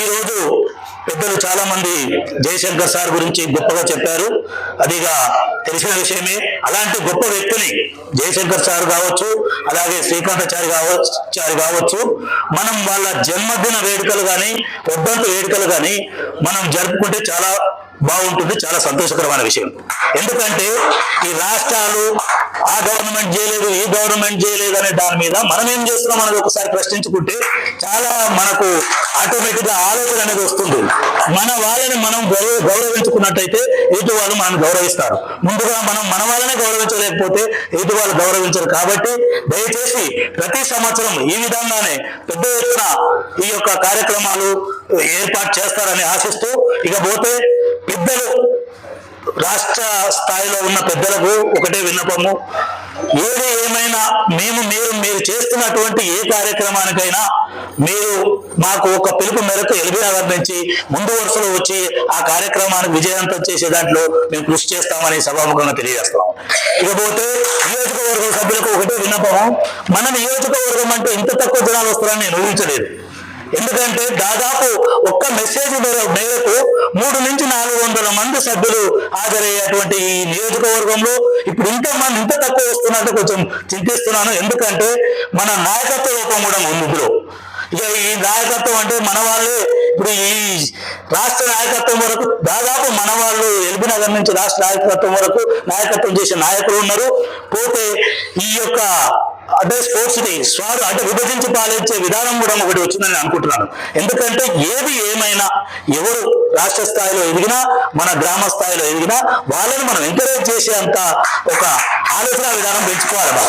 ఈ రోజు పెద్దలు చాలా మంది జయశంకర్ సార్ గురించి గొప్పగా చెప్పారు. అదిగా తెలిసిన విషయమే. అలాంటి గొప్ప వ్యక్తిని జయశంకర్ సార్ కావచ్చు, అలాగే శ్రీకాంతాచారి కావచ్చు, మనం వాళ్ళ జన్మదిన వేడుకలు కానీ పొద్దంత వేడుకలు కానీ మనం జరుపుకుంటే చాలా బాగుంటుంది, చాలా సంతోషకరమైన విషయం. ఎందుకంటే ఈ రాష్ట్రాలు ఆ గవర్నమెంట్ చేయలేదు, ఈ గవర్నమెంట్ చేయలేదు అనే దాని మీద మనం ఏం చేస్తున్నాం అనేది ఒకసారి ప్రశ్నించుకుంటే చాలా మనకు ఆటోమేటిక్ గా ఆలోచన అనేది వస్తుంది. మన వాళ్ళని మనం గౌరవించుకున్నట్టయితే ఎదుటి వాళ్ళు మనం గౌరవిస్తారు. ముందుగా మనం మన వాళ్ళనే గౌరవించలేకపోతే ఎదుటి వాళ్ళు గౌరవించరు. కాబట్టి దయచేసి ప్రతి సంవత్సరం ఈ విధంగానే పెద్ద ఎత్తున ఈ యొక్క కార్యక్రమాలు ఏర్పాటు చేస్తారని ఆశిస్తూ, ఇకపోతే పెద్దలు రాష్ట్ర స్థాయిలో ఉన్న పెద్దలకు ఒకటే విన్నపము, ఏది ఏమైనా మీరు చేస్తున్నటువంటి ఏ కార్యక్రమానికైనా మీరు మాకు ఒక పిలుపు మేరకు ఎల్బీ నగర్ నుంచి ముందు వరుసలో వచ్చి ఆ కార్యక్రమానికి విజయవంతం చేసే దాంట్లో మేము కృషి చేస్తామని సభాముఖంగా తెలియజేస్తాం. ఇకపోతే నియోజకవర్గ సభ్యులకు ఒకటే విన్నపము, మన నియోజకవర్గం అంటే ఇంత తక్కువ జనాలు వస్తారని నేను ఊహించలేదు. ఎందుకంటే దాదాపు ఒక్క మెసేజ్ మేరకు 300 నుంచి 400 మంది సభ్యులు హాజరయ్యేటువంటి ఈ నియోజకవర్గంలో ఇప్పుడు ఇంత తక్కువ వస్తున్నట్టు కొంచెం చింతిస్తున్నాను. ఎందుకంటే మన నాయకత్వ లోపం కూడా ఉంది ఇందులో. ఇక ఈ నాయకత్వం అంటే మన వాళ్ళే ఇప్పుడు ఈ రాష్ట్ర నాయకత్వం వరకు దాదాపు మన వాళ్ళు ఎల్బీ నగర్ నుంచి రాష్ట్ర నాయకత్వం వరకు నాయకత్వం చేసే నాయకులు ఉన్నారు. పోతే ఈ యొక్క అంటే స్పోర్ట్స్ ని అంటే విభజించి పాలించే విధానం కూడా ఒకటి వచ్చిందని అనుకుంటున్నాను. ఎందుకంటే ఏది ఏమైనా ఎవరు రాష్ట్ర స్థాయిలో ఎదిగినా మన గ్రామ స్థాయిలో ఎదిగినా వాళ్ళని మనం ఎంకరేజ్ చేసే అంత ఒక ఆలోచన విధానం పెంచుకోవాలి.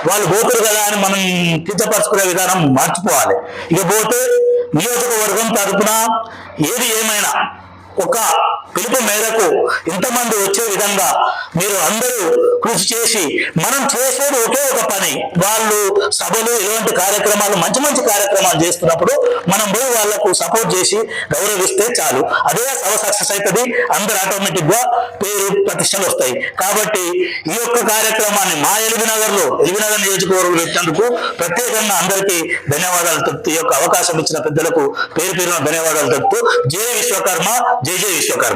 వాళ్ళు పోతారు కదా అని మనం కించపరుచుకునే విధానం మార్చిపోవాలి. ఇకపోతే నియోజకవర్గం తరఫున ఏది ఏమైనా ఒక పిలుపు మేరకు ఇంతమంది వచ్చే విధంగా మీరు అందరూ కృషి చేసి, మనం చేసేది ఒకే ఒక పని, వాళ్ళు సభలు ఇలాంటి కార్యక్రమాలు మంచి మంచి కార్యక్రమాలు చేస్తున్నప్పుడు మనం పోయి వాళ్లకు సపోర్ట్ చేసి గౌరవిస్తే చాలు. అదే సభ సక్సెస్ అవుతుంది, అందరు ఆటోమేటిక్ గా పేరు ప్రతిష్టలు వస్తాయి. కాబట్టి ఈ యొక్క కార్యక్రమాన్ని మా ఎల్బీ నగర్ నియోజకవర్గంలో ఇచ్చినందుకు ప్రత్యేకంగా అందరికీ ధన్యవాదాలు తెలుపుతూ, ఈ యొక్క అవకాశం ఇచ్చిన పెద్దలకు పేరు పేరున ధన్యవాదాలు తెలుపుతూ జై విశ్వకర్మ, జై జై విశ్వకర్మ.